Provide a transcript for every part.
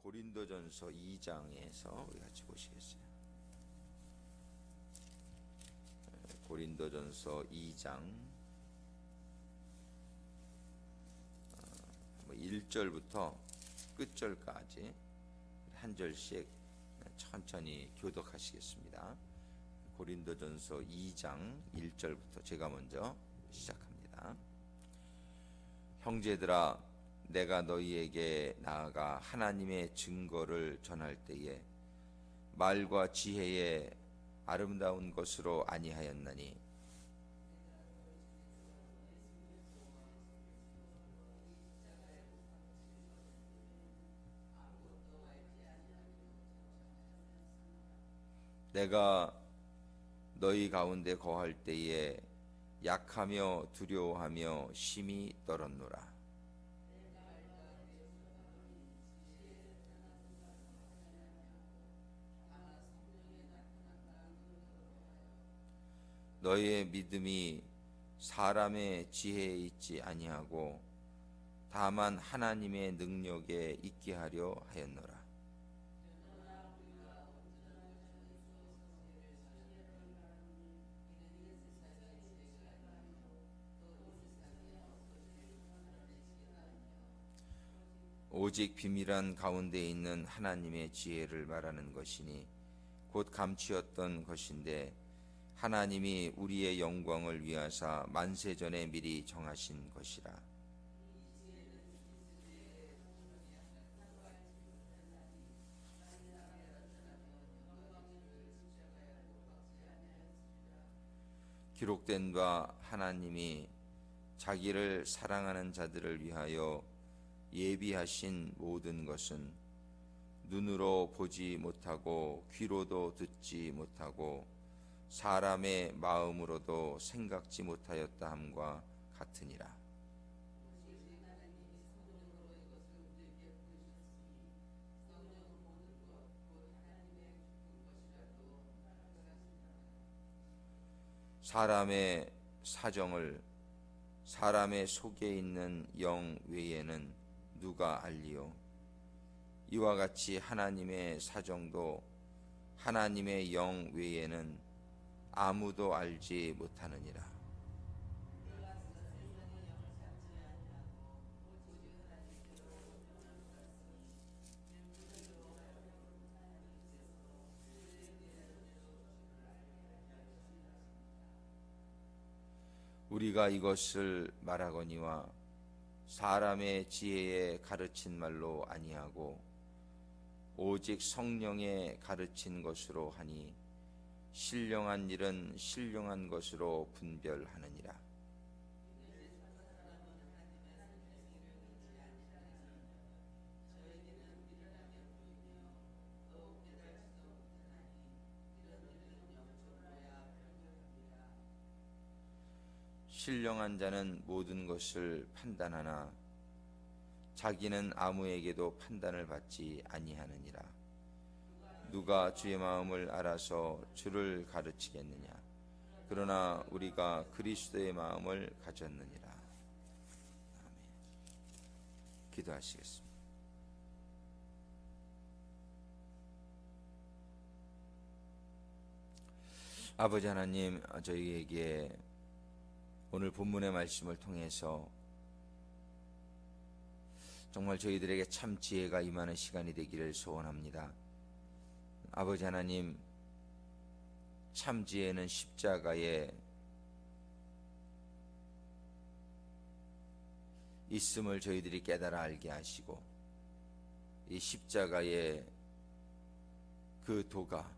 고린도전서 2장에서 우리 같이 보시겠어요. 고린도전서 2장 1절부터 끝절까지 한 절씩 천천히 교독하시겠습니다. 고린도전서 2장 1절부터 제가 먼저 시작합니다. 형제들아, 내가 너희에게 나아가 하나님의 증거를 전할 때에 말과 지혜의 아름다운 것으로 아니하였나니 내가 너희 가운데 거할 때에 약하며 두려워하며 심히 떨었노라. 너희의 믿음이 사람의 지혜에 있지 아니하고 다만 하나님의 능력에 있게 하려 하였노라. 오직 비밀한 가운데 있는 하나님의 지혜를 말하는 것이니 곧 감추었던 것인데 하나님이 우리의 영광을 위하사 만세전에 미리 정하신 것이라. 기록된 바 하나님이 자기를 사랑하는 자들을 위하여 예비하신 모든 것은 눈으로 보지 못하고 귀로도 듣지 못하고 사람의 마음으로도 생각지 못하였다 함과 같으니라. 사람의 사정을 사람의 속에 있는 영 외에는 누가 알리요? 이와 같이 하나님의 사정도 하나님의 영 외에는 아무도 알지 못하느니라. 우리가 이것을 말하거니와 사람의 지혜에 가르친 말로 아니하고 오직 성령에 가르친 것으로 하니 신령한 일은 신령한 것으로 분별하느니라. 신령한 자는 모든 것을 판단하나 자기는 아무에게도 판단을 받지 아니하느니라. 누가 주의 마음을 알아서 주를 가르치겠느냐? 그러나 우리가 그리스도의 마음을 가졌느니라. 아멘. 기도하시겠습니다. 아버지 하나님, 저희에게 오늘 본문의 말씀을 통해서 정말 저희들에게 참 지혜가 임하는 시간이 되기를 소원합니다. 아버지 하나님, 참 지혜는 십자가에 있음을 저희들이 깨달아 알게 하시고 이 십자가의 그 도가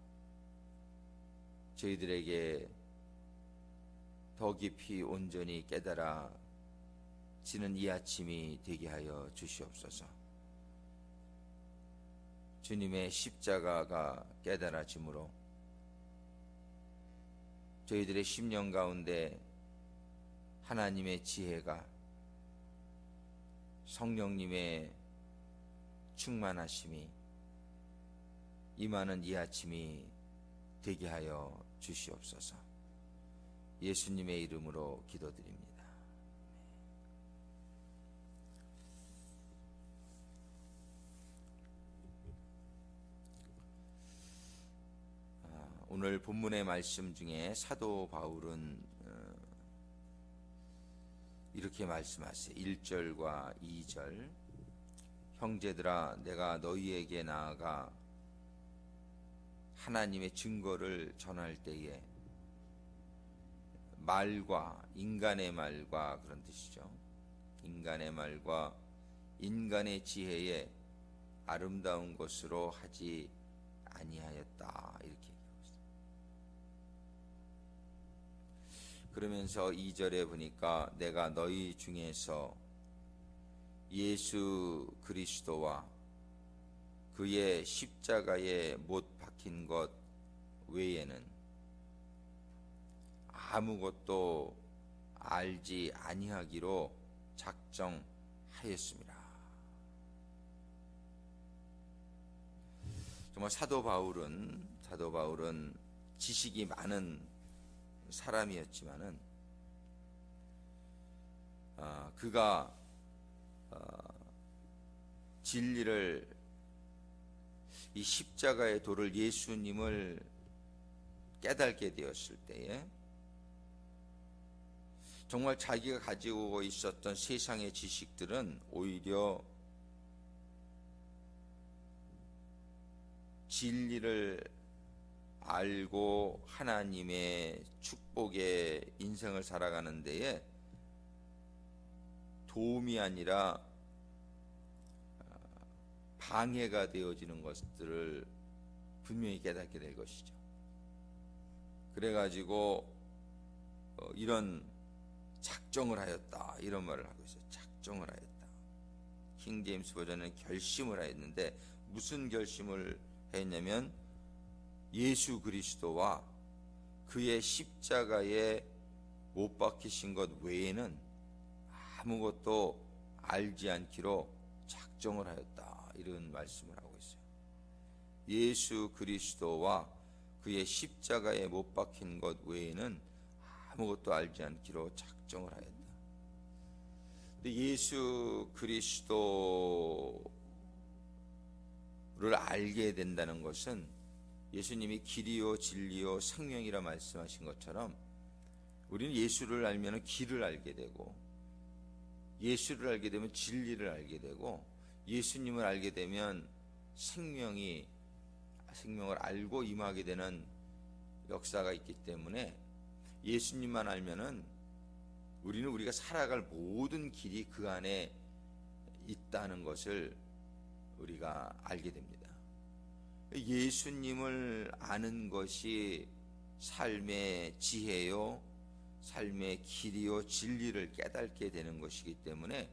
저희들에게 더 깊이 온전히 깨달아지는 이 아침이 되게 하여 주시옵소서. 주님의 십자가가 깨달아짐으로 저희들의 심령 가운데 하나님의 지혜가 성령님의 충만하심이 임하는 이 아침이 되게 하여 주시옵소서. 예수님의 이름으로 기도드립니다. 오늘 본문의 말씀 중에 사도 바울은 이렇게 말씀하세요. 1절과 2절. 형제들아, 내가 너희에게 나아가 하나님의 증거를 전할 때에 말과 인간의 말과 그런 뜻이죠. 인간의 말과 인간의 지혜에 아름다운 것으로 하지 아니하였다, 이렇게 얘기하고 있어요. 그러면서 2절에 보니까 내가 너희 중에서 예수 그리스도와 그의 십자가에 못 박힌 것 외에는 아무것도 알지 아니하기로 작정하였습니다. 정말 사도 바울은 지식이 많은 사람이었지만은 그가 진리를, 이 십자가의 도를, 예수님을 깨닫게 되었을 때에 정말 자기가 가지고 있었던 세상의 지식들은 오히려 진리를 알고 하나님의 축복의 인생을 살아가는 데에 도움이 아니라 방해가 되어지는 것들을 분명히 깨닫게 될 것이죠. 그래가지고 이런 작정을 하였다, 이런 말을 하고 있어요. 작정을 하였다. 킹 제임스 버전은 결심을 하였는데, 무슨 결심을 했냐면 예수 그리스도와 그의 십자가에 못 박히신 것 외에는 아무것도 알지 않기로 작정을 하였다, 이런 말씀을 하고 있어요. 예수 그리스도와 그의 십자가에 못 박힌 것 외에는 아무것도 알지 않기로 작정을 하였다. 근데 예수 그리스도를 알게 된다는 것은 예수님이 길이요 진리요 생명이라 말씀하신 것처럼 우리는 예수를 알면 길을 알게 되고, 예수를 알게 되면 진리를 알게 되고, 예수님을 알게 되면 생명을 알고 임하게 되는 역사가 있기 때문에, 예수님만 알면은 우리는 우리가 살아갈 모든 길이 그 안에 있다는 것을 우리가 알게 됩니다. 예수님을 아는 것이 삶의 지혜요, 삶의 길이요, 진리를 깨닫게 되는 것이기 때문에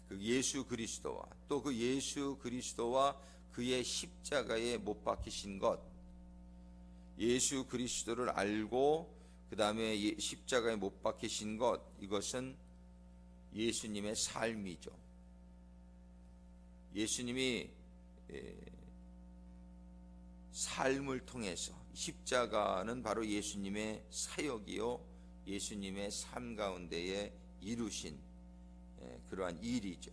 그 예수 그리스도와 또 그 예수 그리스도와 그의 십자가에 못 박히신 것, 예수 그리스도를 알고 그 다음에 십자가에 못 박히신 것, 이것은 예수님의 삶이죠. 예수님이 삶을 통해서, 십자가는 바로 예수님의 사역이요 예수님의 삶 가운데에 이루신 그러한 일이죠.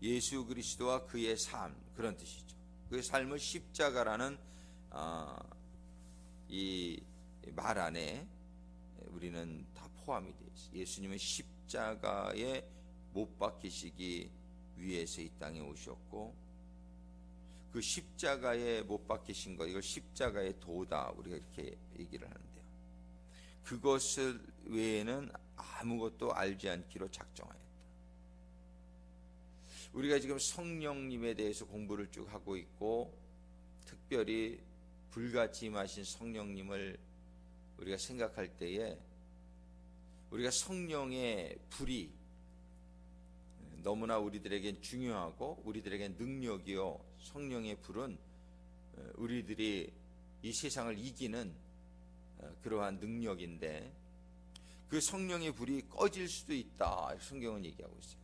예수 그리스도와 그의 삶, 그런 뜻이죠. 그의 삶을 십자가라는 이 말 안에 우리는 다 포함이 되어 있어요. 예수님은 십자가에 못 박히시기 위해서 이 땅에 오셨고, 그 십자가에 못 박히신 것, 이걸 십자가의 도다, 우리가 이렇게 얘기를 하는데요. 그것을 외에는 아무것도 알지 않기로 작정하였다. 우리가 지금 성령님에 대해서 공부를 쭉 하고 있고, 특별히 불같이 임하신 성령님을 우리가 생각할 때에 우리가 성령의 불이 너무나 우리들에겐 중요하고 우리들에겐 능력이요, 성령의 불은 우리들이 이 세상을 이기는 그러한 능력인데, 그 성령의 불이 꺼질 수도 있다, 성경은 얘기하고 있어요.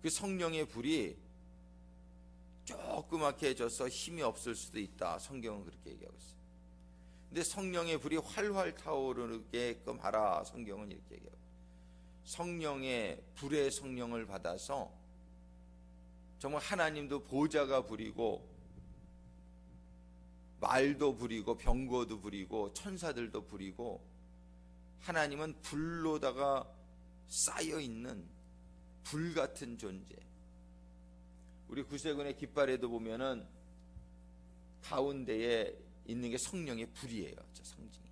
그 성령의 불이 조그맣게 져서 힘이 없을 수도 있다, 성경은 그렇게 얘기하고 있어요. 근데 성령의 불이 활활 타오르게끔 하라, 성경은 이렇게 얘기하고, 성령의 불의 성령을 받아서 정말 하나님도 보좌가 불이고 말도 부리고 병거도 부리고 천사들도 부리고, 하나님은 불로다가 쌓여있는 불같은 존재. 우리 구세군의 깃발에도 보면은 가운데에 있는 게 성령의 불이에요. 저 상징이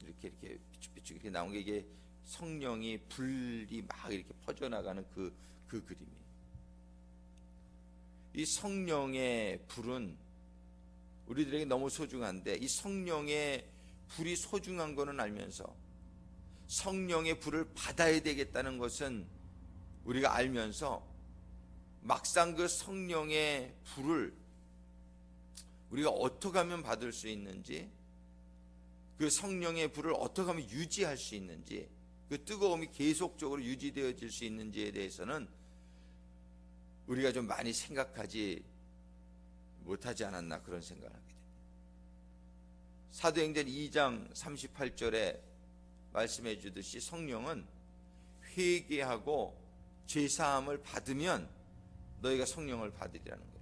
이렇게 비축비축 이렇게 나온 게, 이게 성령이 불이 막 이렇게 퍼져나가는 그 그림이에요. 이 성령의 불은 우리들에게 너무 소중한데, 이 성령의 불이 소중한 거는 알면서 성령의 불을 받아야 되겠다는 것은 우리가 알면서, 막상 그 성령의 불을 우리가 어떻게 하면 받을 수 있는지, 그 성령의 불을 어떻게 하면 유지할 수 있는지, 그 뜨거움이 계속적으로 유지되어질 수 있는지에 대해서는 우리가 좀 많이 생각하지 못하지 않았나, 그런 생각을 하게 됩니다. 사도행전 2장 38절에 말씀해 주듯이 성령은 회개하고 죄사함을 받으면 너희가 성령을 받으리라는 거예요.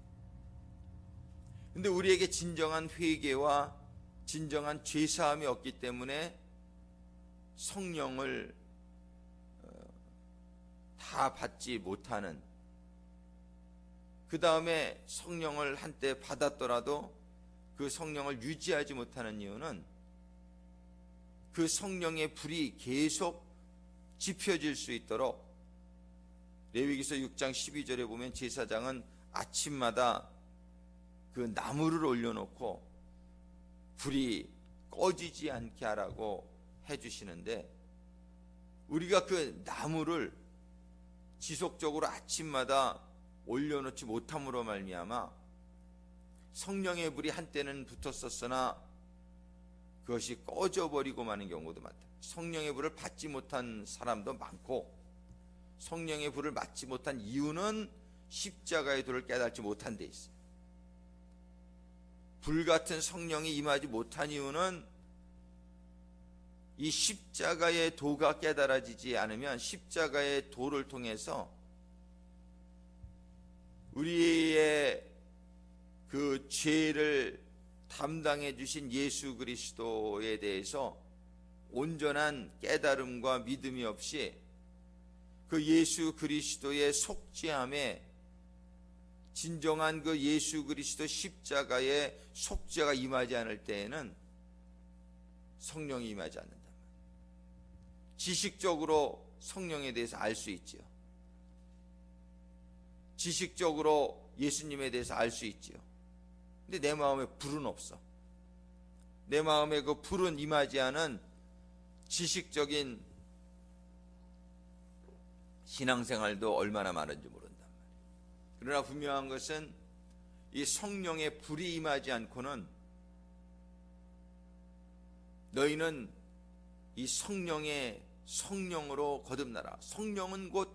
근데 우리에게 진정한 회개와 진정한 죄사함이 없기 때문에 성령을 다 받지 못하는, 그 다음에 성령을 한때 받았더라도 그 성령을 유지하지 못하는 이유는, 그 성령의 불이 계속 지펴질 수 있도록 레위기서 6장 12절에 보면 제사장은 아침마다 그 나무를 올려놓고 불이 꺼지지 않게 하라고 해주시는데, 우리가 그 나무를 지속적으로 아침마다 올려놓지 못함으로 말미암아 성령의 불이 한때는 붙었었으나 그것이 꺼져버리고 마는 경우도 많다. 성령의 불을 받지 못한 사람도 많고, 성령의 불을 받지 못한 이유는 십자가의 도를 깨닫지 못한 데 있어요. 불같은 성령이 임하지 못한 이유는 이 십자가의 도가 깨달아지지 않으면, 십자가의 도를 통해서 우리의 그 죄를 담당해 주신 예수 그리스도에 대해서 온전한 깨달음과 믿음이 없이 그 예수 그리스도의 속죄함에, 진정한 그 예수 그리스도 십자가의 속죄가 임하지 않을 때에는 성령이 임하지 않는다. 지식적으로 성령에 대해서 알 수 있지요. 지식적으로 예수님에 대해서 알 수 있지요. 근데 내 마음에 불은 없어. 내 마음에 그 불은 임하지 않은 지식적인 신앙생활도 얼마나 많은지 모른단 말이에요. 그러나 분명한 것은 이 성령의 불이 임하지 않고는 너희는 이 성령의 성령으로 거듭나라. 성령은 곧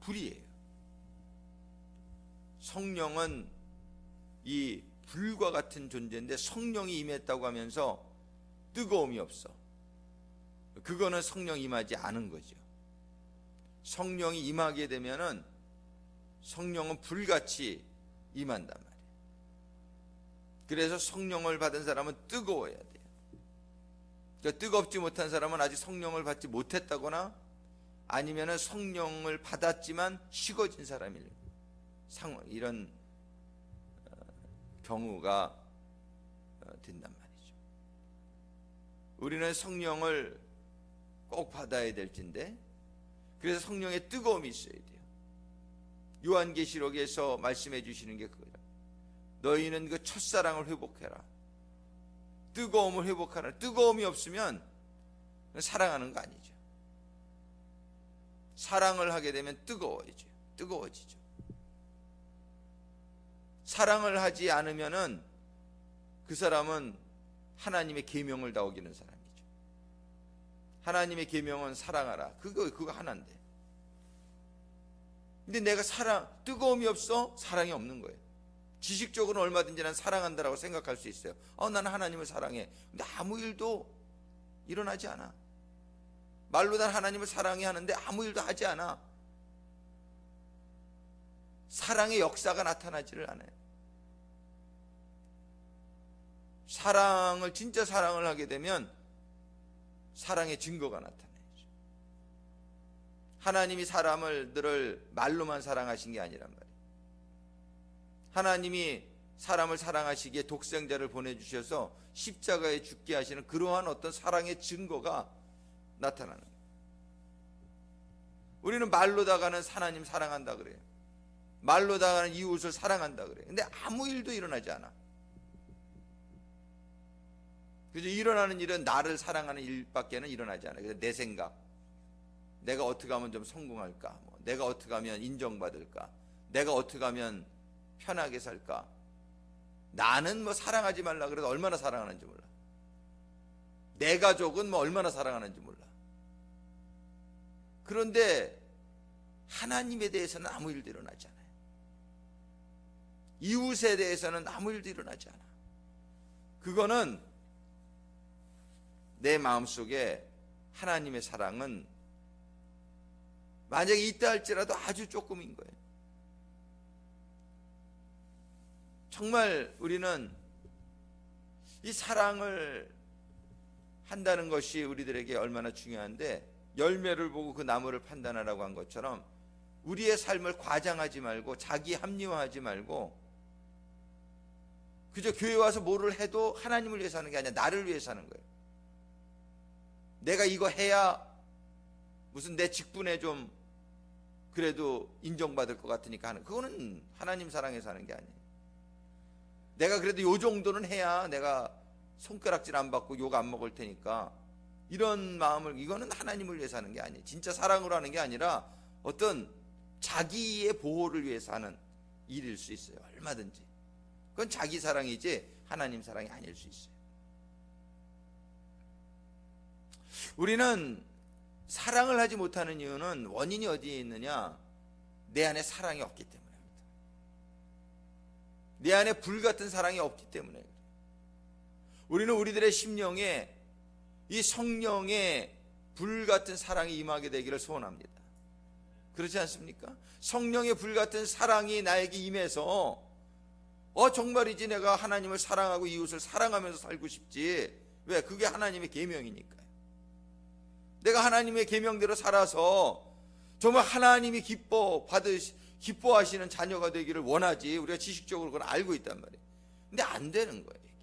불이에요. 성령은 이 불과 같은 존재인데, 성령이 임했다고 하면서 뜨거움이 없어. 그거는 성령이 임하지 않은 거죠. 성령이 임하게 되면은 성령은 불같이 임한단 말이에요. 그래서 성령을 받은 사람은 뜨거워야 돼요. 그러니까 뜨겁지 못한 사람은 아직 성령을 받지 못했다거나, 아니면은 성령을 받았지만 식어진 사람일 상황, 이런 경우가 된단 말이죠. 우리는 성령을 꼭 받아야 될진데, 그래서 성령의 뜨거움이 있어야 돼요. 요한계시록에서 말씀해 주시는 게 그거예요. 너희는 그 첫사랑을 회복해라. 뜨거움을 회복하라. 뜨거움이 없으면 사랑하는 거 아니죠. 사랑을 하게 되면 뜨거워지죠. 사랑을 하지 않으면은 그 사람은 하나님의 계명을 다 어기는 사람이죠. 하나님의 계명은 사랑하라. 그거 하나인데. 근데 내가 뜨거움이 없어? 사랑이 없는 거예요. 지식적으로는 얼마든지 난 사랑한다라고 생각할 수 있어요. 나는 하나님을 사랑해. 근데 아무 일도 일어나지 않아. 말로 난 하나님을 사랑해 하는데 아무 일도 하지 않아. 사랑의 역사가 나타나지를 않아요. 사랑을, 진짜 사랑을 하게 되면 사랑의 증거가 나타나죠. 하나님이 사람들을 말로만 사랑하신 게 아니란 말이에요. 하나님이 사람을 사랑하시기에 독생자를 보내주셔서 십자가에 죽게 하시는 그러한 어떤 사랑의 증거가 나타나는 거예요. 우리는 말로다가는 하나님 사랑한다 그래요. 말로다가는 이웃을 사랑한다 그래요. 근데 아무 일도 일어나지 않아. 그래서 일어나는 일은 나를 사랑하는 일밖에는 일어나지 않아요. 그래서 내 생각, 내가 어떻게 하면 좀 성공할까, 내가 어떻게 하면 인정받을까, 내가 어떻게 하면 편하게 살까. 나는 사랑하지 말라 그래도 얼마나 사랑하는지 몰라. 내 가족은 얼마나 사랑하는지 몰라. 그런데 하나님에 대해서는 아무 일도 일어나지 않아요. 이웃에 대해서는 아무 일도 일어나지 않아. 그거는 내 마음속에 하나님의 사랑은 만약에 있다 할지라도 아주 조금인 거예요. 정말 우리는 이 사랑을 한다는 것이 우리들에게 얼마나 중요한데, 열매를 보고 그 나무를 판단하라고 한 것처럼 우리의 삶을 과장하지 말고 자기 합리화하지 말고 그저 교회 와서 뭐를 해도 하나님을 위해서 하는 게 아니라 나를 위해서 하는 거예요. 내가 이거 해야 무슨 내 직분에 좀 그래도 인정받을 것 같으니까 하는, 그거는 하나님 사랑해서 하는 게 아니에요. 내가 그래도 요 정도는 해야 내가 손가락질 안 받고 욕 안 먹을 테니까, 이런 마음을, 이거는 하나님을 위해서 하는 게 아니에요. 진짜 사랑으로 하는 게 아니라 어떤 자기의 보호를 위해서 하는 일일 수 있어요. 얼마든지. 그건 자기 사랑이지 하나님 사랑이 아닐 수 있어요. 우리는 사랑을 하지 못하는 이유는 원인이 어디에 있느냐? 내 안에 사랑이 없기 때문입니다. 내 안에 불같은 사랑이 없기 때문에. 우리는 우리들의 심령에 이 성령의 불같은 사랑이 임하게 되기를 소원합니다. 그렇지 않습니까? 성령의 불같은 사랑이 나에게 임해서 정말이지 내가 하나님을 사랑하고 이웃을 사랑하면서 살고 싶지. 왜? 그게 하나님의 계명이니까요. 내가 하나님의 계명대로 살아서 정말 하나님이 기뻐하시는 자녀가 되기를 원하지. 우리가 지식적으로 그걸 알고 있단 말이에요. 근데 안 되는 거예요. 이게.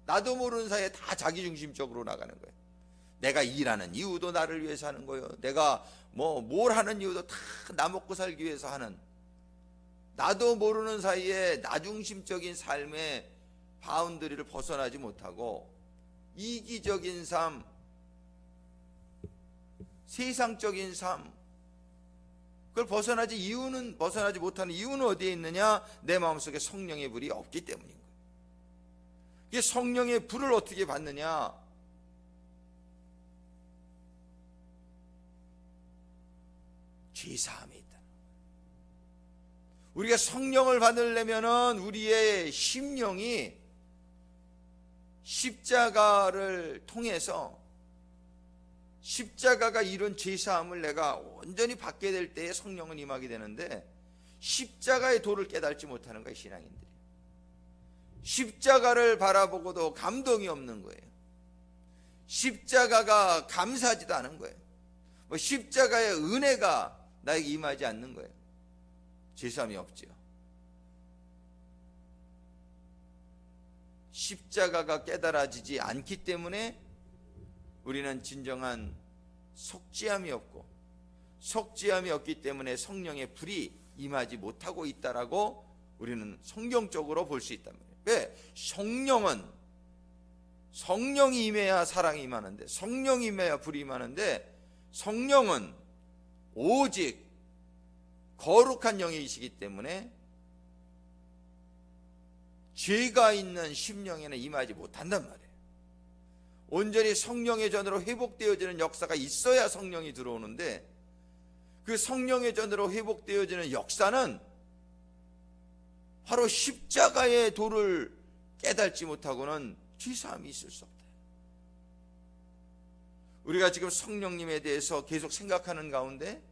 나도 모르는 사이에 다 자기중심적으로 나가는 거예요. 내가 일하는 이유도 나를 위해서 하는 거예요. 내가 뭘 하는 이유도 다 나 먹고 살기 위해서 하는, 나도 모르는 사이에 나중심적인 삶의 바운더리를 벗어나지 못하고 이기적인 삶, 세상적인 삶, 그걸 벗어나지 못하는 이유는 어디에 있느냐? 내 마음속에 성령의 불이 없기 때문인 거예요. 이게 성령의 불을 어떻게 받느냐? 죄사함이 있다. 우리가 성령을 받으려면은 우리의 심령이 십자가를 통해서 십자가가 이룬 죄사함을 내가 온전히 받게 될 때에 성령은 임하게 되는데, 십자가의 도를 깨닫지 못하는 거예요, 신앙인들이. 십자가를 바라보고도 감동이 없는 거예요. 십자가가 감사하지도 않은 거예요. 십자가의 은혜가 나에게 임하지 않는 거예요. 죄사함이 없죠. 십자가가 깨달아지지 않기 때문에 우리는 진정한 속죄함이 없고, 속죄함이 없기 때문에 성령의 불이 임하지 못하고 있다라고 우리는 성경적으로 볼 수 있단 말이에요. 왜? 성령이 임해야 사랑이 임하는데, 성령이 임해야 불이 임하는데, 성령은 오직 거룩한 영이시기 때문에 죄가 있는 심령에는 임하지 못한단 말이에요. 온전히 성령의 전으로 회복되어지는 역사가 있어야 성령이 들어오는데, 그 성령의 전으로 회복되어지는 역사는 바로 십자가의 도를 깨닫지 못하고는 죄사함이 있을 수 없다. 우리가 지금 성령님에 대해서 계속 생각하는 가운데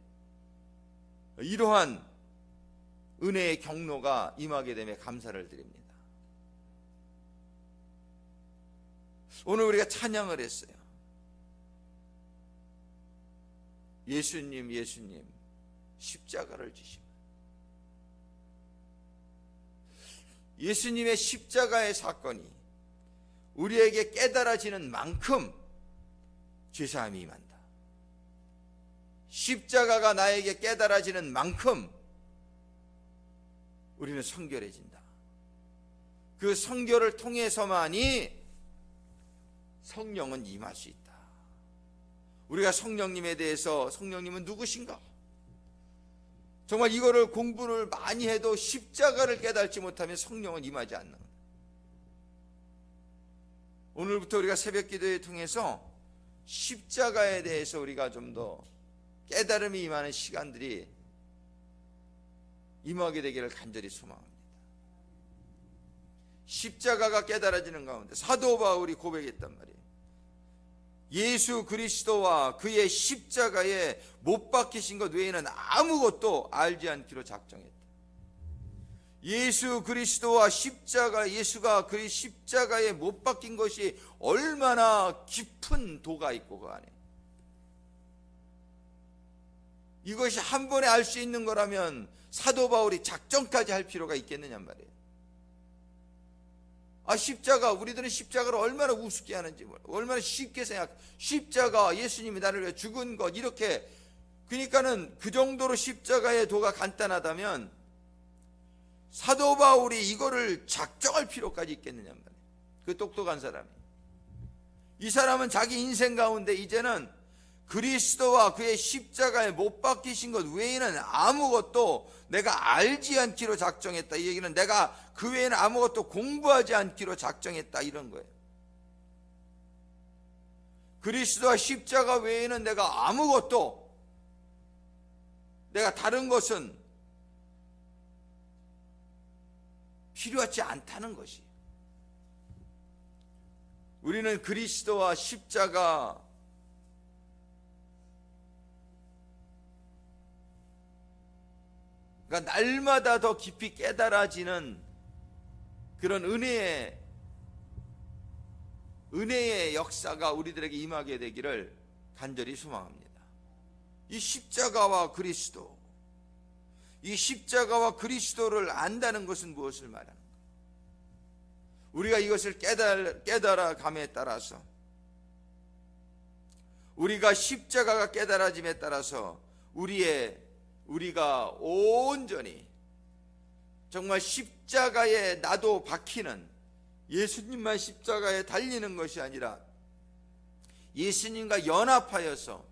이러한 은혜의 경로가 임하게 됨에 감사를 드립니다. 오늘 우리가 찬양을 했어요. 예수님, 예수님, 십자가를 지시고. 예수님의 십자가의 사건이 우리에게 깨달아지는 만큼 죄사함이 임한다. 십자가가 나에게 깨달아지는 만큼 우리는 성결해진다. 그 성결을 통해서만이 성령은 임할 수 있다. 우리가 성령님에 대해서, 성령님은 누구신가? 정말 이거를 공부를 많이 해도 십자가를 깨닫지 못하면 성령은 임하지 않는 거예요. 오늘부터 우리가 새벽 기도회 통해서 십자가에 대해서 우리가 좀 더 깨달음이 임하는 시간들이 임하게 되기를 간절히 소망합니다. 십자가가 깨달아지는 가운데 사도 바울이 고백했단 말이에요. 예수 그리스도와 그의 십자가에 못 박히신 것 외에는 아무것도 알지 않기로 작정했다. 예수 그리스도와 십자가, 예수가 그 십자가에 못 박힌 것이 얼마나 깊은 도가 있고 그 안에, 이것이 한 번에 알 수 있는 거라면 사도 바울이 작정까지 할 필요가 있겠느냐 말이에요. 십자가, 우리들은 십자가를 얼마나 우습게 하는지, 얼마나 쉽게 생각, 십자가, 예수님이 나를 위해 죽은 것, 이렇게. 그러니까는 그 정도로 십자가의 도가 간단하다면 사도 바울이 이거를 작정할 필요까지 있겠느냐 말이에요. 그 똑똑한 사람이. 이 사람은 자기 인생 가운데 이제는 그리스도와 그의 십자가에 못 박히신 것 외에는 아무것도 내가 알지 않기로 작정했다. 이 얘기는 내가 그 외에는 아무것도 공부하지 않기로 작정했다, 이런 거예요. 그리스도와 십자가 외에는 내가 아무것도, 내가 다른 것은 필요하지 않다는 것이. 우리는 그리스도와 십자가, 그러니까 날마다 더 깊이 깨달아지는 그런 은혜의 역사가 우리들에게 임하게 되기를 간절히 소망합니다. 이 십자가와 그리스도, 이 십자가와 그리스도를 안다는 것은 무엇을 말하는 거예요? 우리가 이것을 깨달아감에 따라서, 우리가 십자가가 깨달아짐에 따라서 우리가 온전히 정말 십자가에 나도 박히는, 예수님만 십자가에 달리는 것이 아니라 예수님과 연합하여서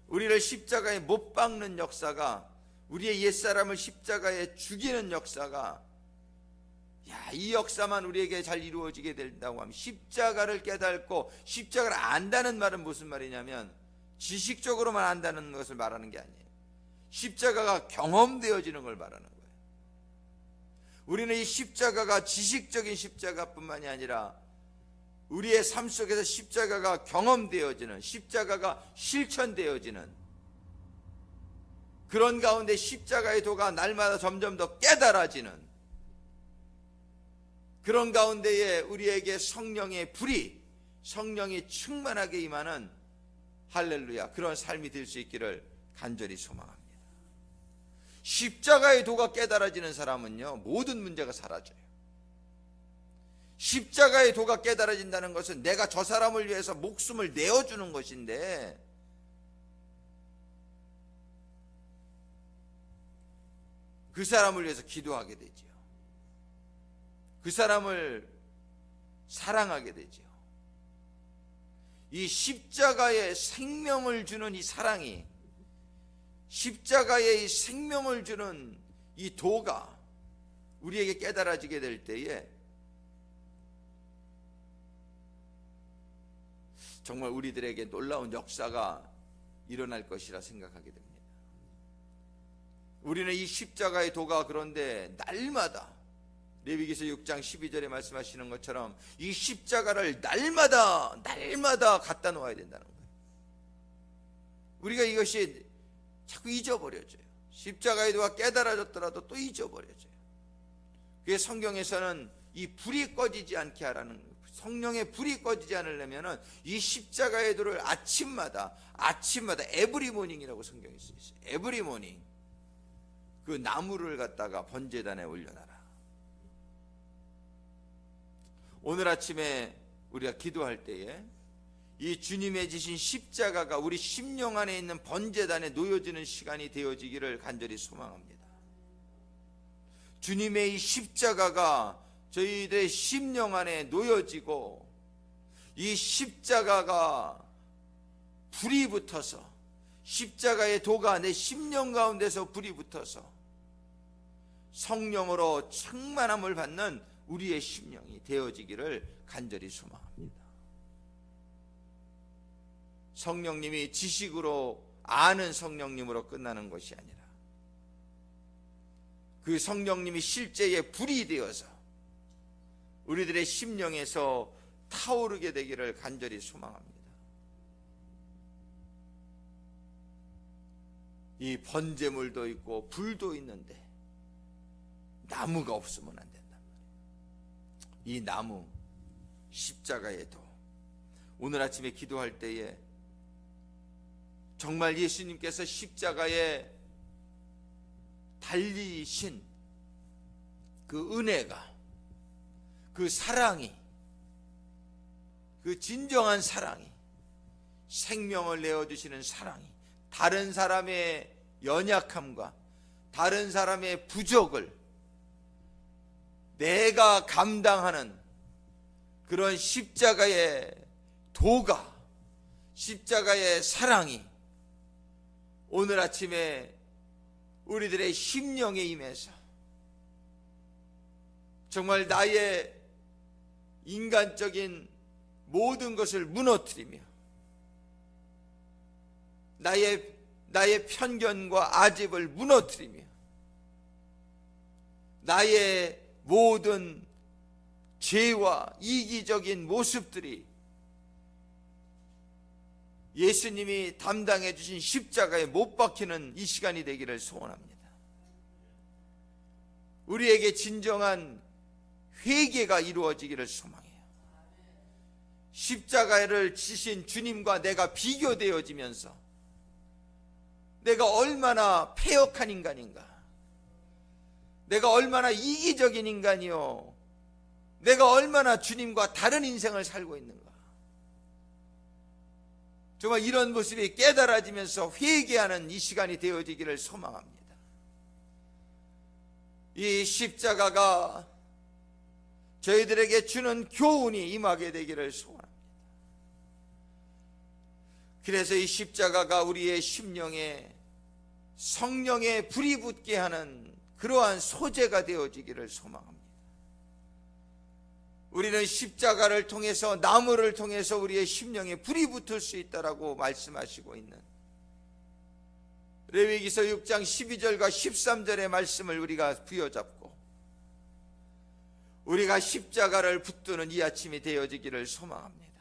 우리를 십자가에 못 박는 역사가, 우리의 옛사람을 십자가에 죽이는 역사가, 이 역사만 우리에게 잘 이루어지게 된다고 하면, 십자가를 깨닫고 십자가를 안다는 말은 무슨 말이냐면 지식적으로만 안다는 것을 말하는 게 아니에요. 십자가가 경험되어지는 걸 말하는 거예요. 우리는 이 십자가가 지식적인 십자가뿐만이 아니라 우리의 삶 속에서 십자가가 경험되어지는, 십자가가 실천되어지는 그런 가운데 십자가의 도가 날마다 점점 더 깨달아지는 그런 가운데에 우리에게 성령의 불이, 성령이 충만하게 임하는, 할렐루야, 그런 삶이 될 수 있기를 간절히 소망합니다. 십자가의 도가 깨달아지는 사람은요, 모든 문제가 사라져요. 십자가의 도가 깨달아진다는 것은 내가 저 사람을 위해서 목숨을 내어주는 것인데, 그 사람을 위해서 기도하게 되지요. 그 사람을 사랑하게 되지요. 이 십자가의 생명을 주는 이 사랑이, 십자가의 이 생명을 주는 이 도가 우리에게 깨달아지게 될 때에 정말 우리들에게 놀라운 역사가 일어날 것이라 생각하게 됩니다. 우리는 이 십자가의 도가 그런데 날마다 레위기서 6장 12절에 말씀하시는 것처럼 이 십자가를 날마다 갖다 놓아야 된다는 거예요. 우리가 이것이 자꾸 잊어버려져요. 십자가의 도가 깨달아졌더라도 또 잊어버려져요. 그게 성경에서는 이 불이 꺼지지 않게 하라는, 성령의 불이 꺼지지 않으려면은 이 십자가의 도를 아침마다 에브리 모닝이라고 성경에 써 있어요. 에브리 모닝 그 나무를 갖다가 번제단에 올려놔라. 오늘 아침에 우리가 기도할 때에 이 주님의 지신 십자가가 우리 심령 안에 있는 번제단에 놓여지는 시간이 되어지기를 간절히 소망합니다. 주님의 이 십자가가 저희들의 심령 안에 놓여지고 이 십자가가 불이 붙어서 십자가의 도가 내 심령 가운데서 불이 붙어서 성령으로 충만함을 받는 우리의 심령이 되어지기를 간절히 소망합니다. 성령님이 지식으로 아는 성령님으로 끝나는 것이 아니라 그 성령님이 실제의 불이 되어서 우리들의 심령에서 타오르게 되기를 간절히 소망합니다. 이 번제물도 있고 불도 있는데 나무가 없으면 안 된단 말이에요. 이 나무 십자가에도 오늘 아침에 기도할 때에 정말 예수님께서 십자가에 달리신 그 은혜가, 그 사랑이, 그 진정한 사랑이, 생명을 내어주시는 사랑이 다른 사람의 연약함과 다른 사람의 부족을 내가 감당하는 그런 십자가의 도가, 십자가의 사랑이 오늘 아침에 우리들의 심령에 임해서 정말 나의 인간적인 모든 것을 무너뜨리며 나의 편견과 아집을 무너뜨리며 나의 모든 죄와 이기적인 모습들이 예수님이 담당해 주신 십자가에 못 박히는 이 시간이 되기를 소원합니다. 우리에게 진정한 회개가 이루어지기를 소망해요. 십자가를 지신 주님과 내가 비교되어지면서 내가 얼마나 패역한 인간인가, 내가 얼마나 이기적인 인간이요, 내가 얼마나 주님과 다른 인생을 살고 있는가, 정말 이런 모습이 깨달아지면서 회개하는 이 시간이 되어지기를 소망합니다. 이 십자가가 저희들에게 주는 교훈이 임하게 되기를 소원합니다. 그래서 이 십자가가 우리의 심령에 성령의 불이 붙게 하는 그러한 소재가 되어지기를 소망합니다. 우리는 십자가를 통해서, 나무를 통해서 우리의 심령에 불이 붙을 수 있다라고 말씀하시고 있는 레위기서 6장 12절과 13절의 말씀을 우리가 부여잡고 우리가 십자가를 붙드는 이 아침이 되어지기를 소망합니다.